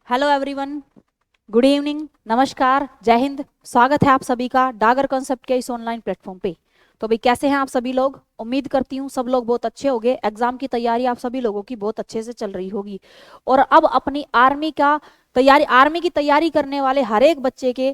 Hello everyone, good evening, नमस्कार, जय हिंद। स्वागत है आप सभी का डागर कॉन्सेप्ट के इस ऑनलाइन प्लेटफॉर्म पे। तो भाई कैसे हैं आप सभी लोग? उम्मीद करती हूँ सब लोग बहुत अच्छे होंगे। एग्जाम की तैयारी आप सभी लोगों की बहुत अच्छे से चल रही होगी। और अब अपनी आर्मी की तैयारी करने वाले हर एक बच्चे के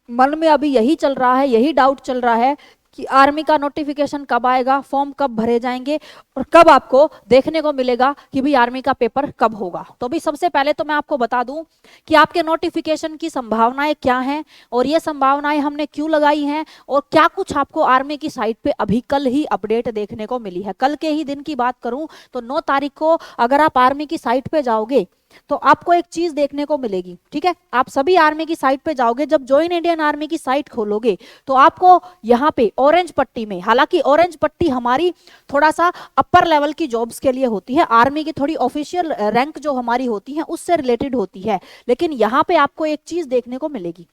मन में अभी यही चल रहा है, यही डाउट चल रहा है कि आर्मी का नोटिफिकेशन कब आएगा, फॉर्म कब भरे जाएंगे और कब आपको देखने को मिलेगा कि भाई आर्मी का पेपर कब होगा। तो भाई सबसे पहले तो मैं आपको बता दूं कि आपके नोटिफिकेशन की संभावनाएं क्या हैं और ये संभावनाएं हमने क्यों लगाई हैं और क्या कुछ आपको आर्मी की साइट पे अभी कल ही अपडेट देखने को मिली है। कल के ही दिन की बात करूं तो 9 तारीख को अगर आप आर्मी की साइट पे जाओगे तो आपको एक चीज देखने को मिलेगी। ठीक है, आप सभी आर्मी की साइट पे जाओगे, जब ज्वाइन इंडियन आर्मी की साइट खोलोगे तो आपको यहाँ पे ऑरेंज पट्टी में, हालांकि ऑरेंज पट्टी हमारी थोड़ा सा अपर लेवल की जॉब्स के लिए होती है, आर्मी की थोड़ी ऑफिशियल रैंक जो हमारी होती है उससे रिलेटेड होती है, लेकिन यहाँ पे आपको एक चीज देखने को मिलेगी।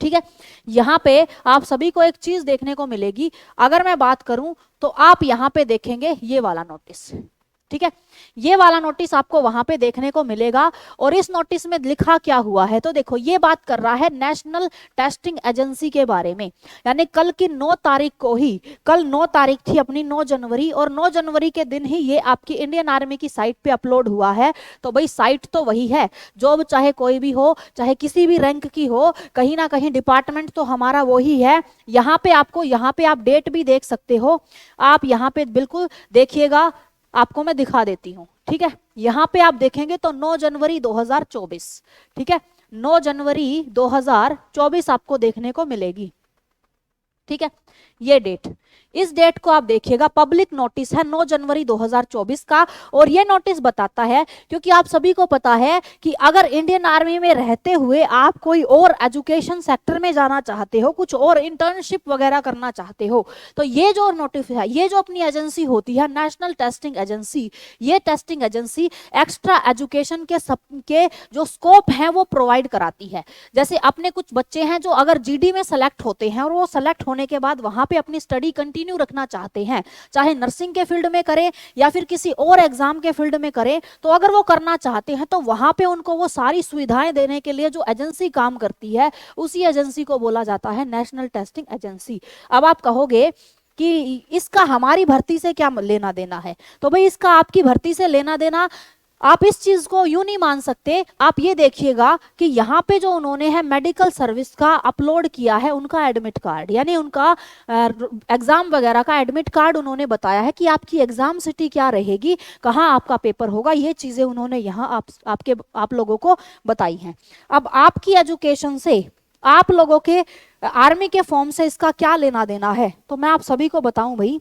ठीक है, यहाँ पे आप सभी को एक चीज देखने को मिलेगी। अगर मैं बात करूं तो आप यहाँ पे देखेंगे ये वाला नोटिस। ठीक है, ये वाला नोटिस आपको वहां पे देखने को मिलेगा और इस नोटिस में लिखा क्या हुआ है तो देखो, ये बात कर रहा है नेशनल टेस्टिंग एजेंसी के बारे में। यानी कल की 9 तारीख को ही, कल 9 तारीख थी अपनी 9 जनवरी, और 9 जनवरी के दिन ही ये आपकी इंडियन आर्मी की साइट पे अपलोड हुआ है। तो भाई साइट तो वही है, जॉब चाहे कोई भी हो, चाहे किसी भी रैंक की हो, कहीं ना कहीं डिपार्टमेंट तो हमारा वही है। यहाँ पे आपको, यहाँ पे आप डेट भी देख सकते हो, आप यहाँ पे बिल्कुल देखिएगा, आपको मैं दिखा देती हूँ। ठीक है, यहां पे आप देखेंगे तो 9 जनवरी 2024। ठीक है, 9 जनवरी 2024 आपको देखने को मिलेगी। ठीक है, ये डेट, इस डेट को आप देखिएगा, पब्लिक नोटिस है 9 जनवरी 2024 का। और ये नोटिस बताता है, क्योंकि आप सभी को पता है कि अगर इंडियन आर्मी में रहते हुए आप कोई और एजुकेशन सेक्टर में जाना चाहते हो, कुछ और इंटर्नशिप वगैरह करना चाहते हो, तो ये जो नोटिस है, ये जो अपनी एजेंसी होती है नेशनल टेस्टिंग एजेंसी, ये टेस्टिंग एजेंसी एक्स्ट्रा एजुकेशन के जो स्कोप है वो प्रोवाइड कराती है। जैसे अपने कुछ बच्चे हैं जो अगर जीडी में सेलेक्ट होते हैं और वो सेलेक्ट होने के बाद वहां पे अपनी स्टडी कंटिन्यू रखना चाहते हैं, चाहे नर्सिंग के फील्ड में करें या फिर किसी और एग्जाम के फील्ड में करें, तो अगर वो करना चाहते हैं तो वहां पे उनको वो सारी सुविधाएं देने के लिए जो एजेंसी काम करती है, उसी एजेंसी को बोला जाता है नेशनल टेस्टिंग एजेंसी। अब आप कहोगे कि इसका हमारी भर्ती से क्या लेना देना है, तो भाई इसका आपकी भर्ती से लेना देना, आप इस चीज को यूं नहीं मान सकते। आप ये देखिएगा कि यहाँ पे जो उन्होंने है मेडिकल सर्विस का अपलोड किया है, उनका एडमिट कार्ड, यानी उनका एग्जाम वगैरह का एडमिट कार्ड उन्होंने बताया है कि आपकी एग्जाम सिटी क्या रहेगी, कहाँ आपका पेपर होगा, ये चीजें उन्होंने यहाँ आप लोगों को बताई हैं। अब आपकी एजुकेशन से, आप लोगों के आर्मी के फॉर्म से इसका क्या लेना देना है, तो मैं आप सभी को बताऊं भाई,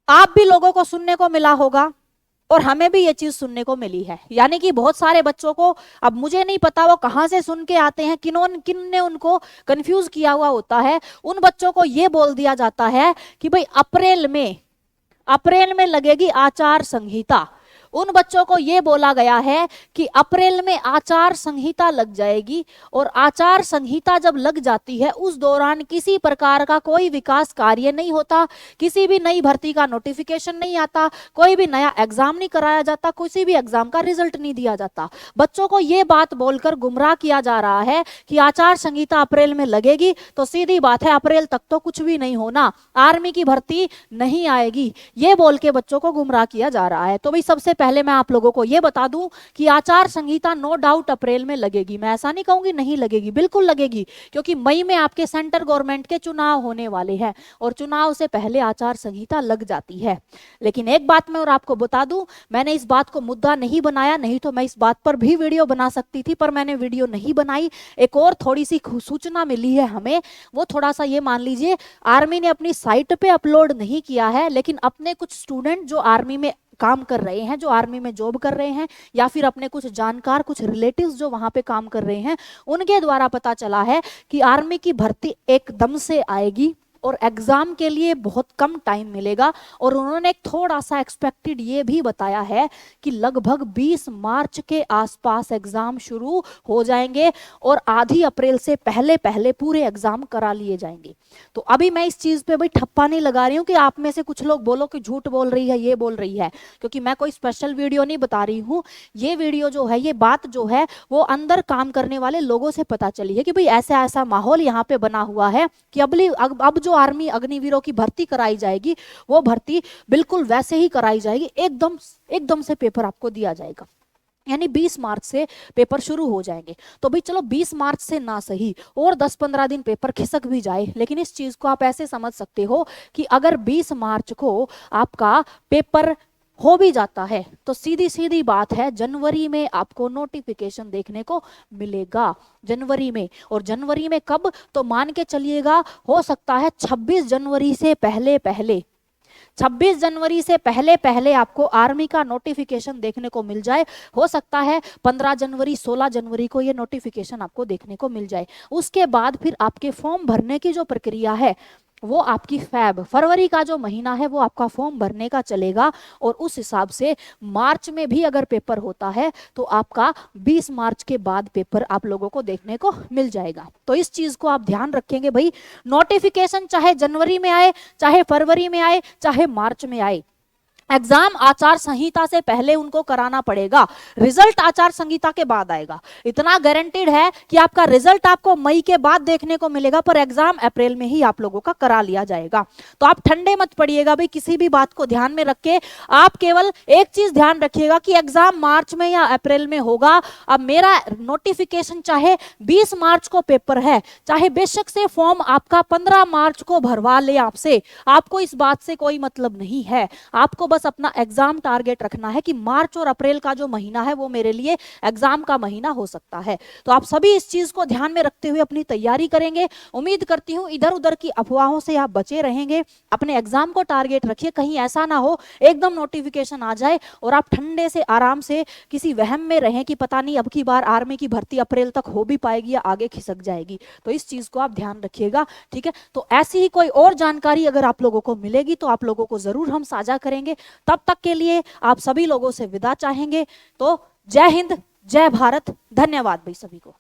आप भी लोगों को सुनने को मिला होगा और हमें भी ये चीज सुनने को मिली है। यानी कि बहुत सारे बच्चों को, अब मुझे नहीं पता वो कहां से सुन के आते हैं, किन ने उनको कंफ्यूज किया हुआ होता है, उन बच्चों को ये बोल दिया जाता है कि भाई अप्रैल में लगेगी आचार संहिता। उन बच्चों को यह बोला गया है कि अप्रैल में आचार संहिता लग जाएगी, और आचार संहिता जब लग जाती है उस दौरान किसी प्रकार का कोई विकास कार्य नहीं होता, किसी भी नई भर्ती का नोटिफिकेशन नहीं आता, कोई भी नया एग्जाम नहीं कराया जाता, किसी भी एग्जाम का रिजल्ट नहीं दिया जाता। बच्चों को यह बात बोलकर गुमराह किया जा रहा है कि आचार संहिता अप्रैल में लगेगी तो सीधी बात है अप्रैल तक तो कुछ भी नहीं होना, आर्मी की भर्ती नहीं आएगी, ये बोल के बच्चों को गुमराह किया जा रहा है। तो भाई सबसे पहले मैं आप लोगों को यह बता दूं कि आचार संहिता नो डाउट अप्रैल में लगेगी। मैं ऐसा नहीं कहूंगी नहीं लगेगी, बिल्कुल लगेगी, क्योंकि मई में आपके सेंटर गवर्नमेंट के चुनाव होने वाले हैं और चुनाव से पहले आचार संहिता लग जाती है। लेकिन एक बात मैं और आपको बता दूं, मैंने इस बात को मुद्दा नहीं बनाया, नहीं तो मैं इस बात पर भी वीडियो बना सकती थी, पर मैंने वीडियो नहीं बनाई। एक और थोड़ी सी सूचना मिली है हमें, वो थोड़ा सा ये मान लीजिए, आर्मी ने अपनी साइट पे अपलोड नहीं किया है, लेकिन अपने कुछ स्टूडेंट जो आर्मी में काम कर रहे हैं, जो आर्मी में जॉब कर रहे हैं, या फिर अपने कुछ जानकार, कुछ रिलेटिव्स जो वहां पे काम कर रहे हैं, उनके द्वारा पता चला है कि आर्मी की भर्ती एकदम से आएगी और एग्जाम के लिए बहुत कम टाइम मिलेगा। और उन्होंने एक थोड़ा सा एक्सपेक्टेड ये भी बताया है कि लगभग 20 मार्च के आसपास एग्जाम शुरू हो जाएंगे और आधी अप्रैल से पहले पहले पूरे एग्जाम करा लिए जाएंगे। तो अभी मैं इस चीज पे भाई ठप्पा नहीं लगा रही हूँ कि आप में से कुछ लोग बोलो कि झूठ बोल रही है, ये बोल रही है, क्योंकि मैं कोई स्पेशल वीडियो नहीं बता रही हूँ। ये वीडियो जो है, ये बात जो है वो अंदर काम करने वाले लोगों से पता चली है कि भाई ऐसा ऐसा माहौल यहाँ पे बना हुआ है कि अब जो आर्मी अग्निवीरों की भर्ती कराई जाएगी वो भर्ती बिल्कुल वैसे ही कराई जाएगी, एकदम एकदम से पेपर आपको दिया जाएगा। यानी 20 मार्च से पेपर शुरू हो जाएंगे। तो भाई चलो 20 मार्च से ना सही और 10-15 दिन पेपर खिसक भी जाए, लेकिन इस चीज को आप ऐसे समझ सकते हो कि अगर 20 मार्च को आपका पेपर हो भी जाता है तो सीधी सीधी बात है जनवरी में आपको नोटिफिकेशन देखने को मिलेगा, जनवरी में। और जनवरी में कब, तो मान के चलिएगा हो सकता है 26 जनवरी से पहले पहले, 26 जनवरी से पहले पहले आपको आर्मी का नोटिफिकेशन देखने को मिल जाए। हो सकता है 15 जनवरी 16 जनवरी को ये नोटिफिकेशन आपको देखने को मिल जाए। उसके बाद फिर आपके फॉर्म भरने की जो प्रक्रिया है वो आपकी फरवरी का जो महीना है वो आपका फॉर्म भरने का चलेगा। और उस हिसाब से मार्च में भी अगर पेपर होता है तो आपका 20 मार्च के बाद पेपर आप लोगों को देखने को मिल जाएगा। तो इस चीज को आप ध्यान रखेंगे भाई, नोटिफिकेशन चाहे जनवरी में आए, चाहे फरवरी में आए, चाहे मार्च में आए, एग्जाम आचार संहिता से पहले उनको कराना पड़ेगा। रिजल्ट आचार संहिता के बाद आएगा, इतना गारंटेड है कि आपका रिजल्ट आपको मई के बाद देखने को मिलेगा, पर एग्जाम अप्रैल में ही आप लोगों का करा लिया जाएगा। तो आप ठंडे मत पड़िएगा भाई, किसी भी बात को ध्यान में रख के आप केवल एक चीज ध्यान रखिएगा कि एग्जाम मार्च में या अप्रैल में होगा। अब मेरा नोटिफिकेशन चाहे 20 मार्च को पेपर है, चाहे बेशक से फॉर्म आपका 15 मार्च को भरवा ले आपसे, आपको इस बात से कोई मतलब नहीं है। आपको बस अपना एग्जाम टारगेट रखना है कि मार्च और अप्रैल का जो महीना है वो मेरे लिए एग्जाम का महीना हो सकता है। तो आप सभी इस चीज को ध्यान में रखते हुए अपनी तैयारी करेंगे। उम्मीद करती हूं इधर उधर की अफवाहों से आप बचे रहेंगे, अपने एग्जाम को टारगेट रखिए, कहीं ऐसा ना हो एकदम नोटिफिकेशन आ जाए और आप ठंडे से आराम से किसी वहम में रहें कि पता नहीं अब की बार आर्मी की भर्ती अप्रैल तक हो भी पाएगी या आगे खिसक जाएगी। तो इस चीज को आप ध्यान रखिएगा, ठीक है। तो ऐसी ही कोई और जानकारी अगर आप लोगों को मिलेगी तो आप लोगों को जरूर हम साझा करेंगे। तब तक के लिए आप सभी लोगों से विदा चाहेंगे। तो जय हिंद, जय भारत, धन्यवाद भाई सभी को।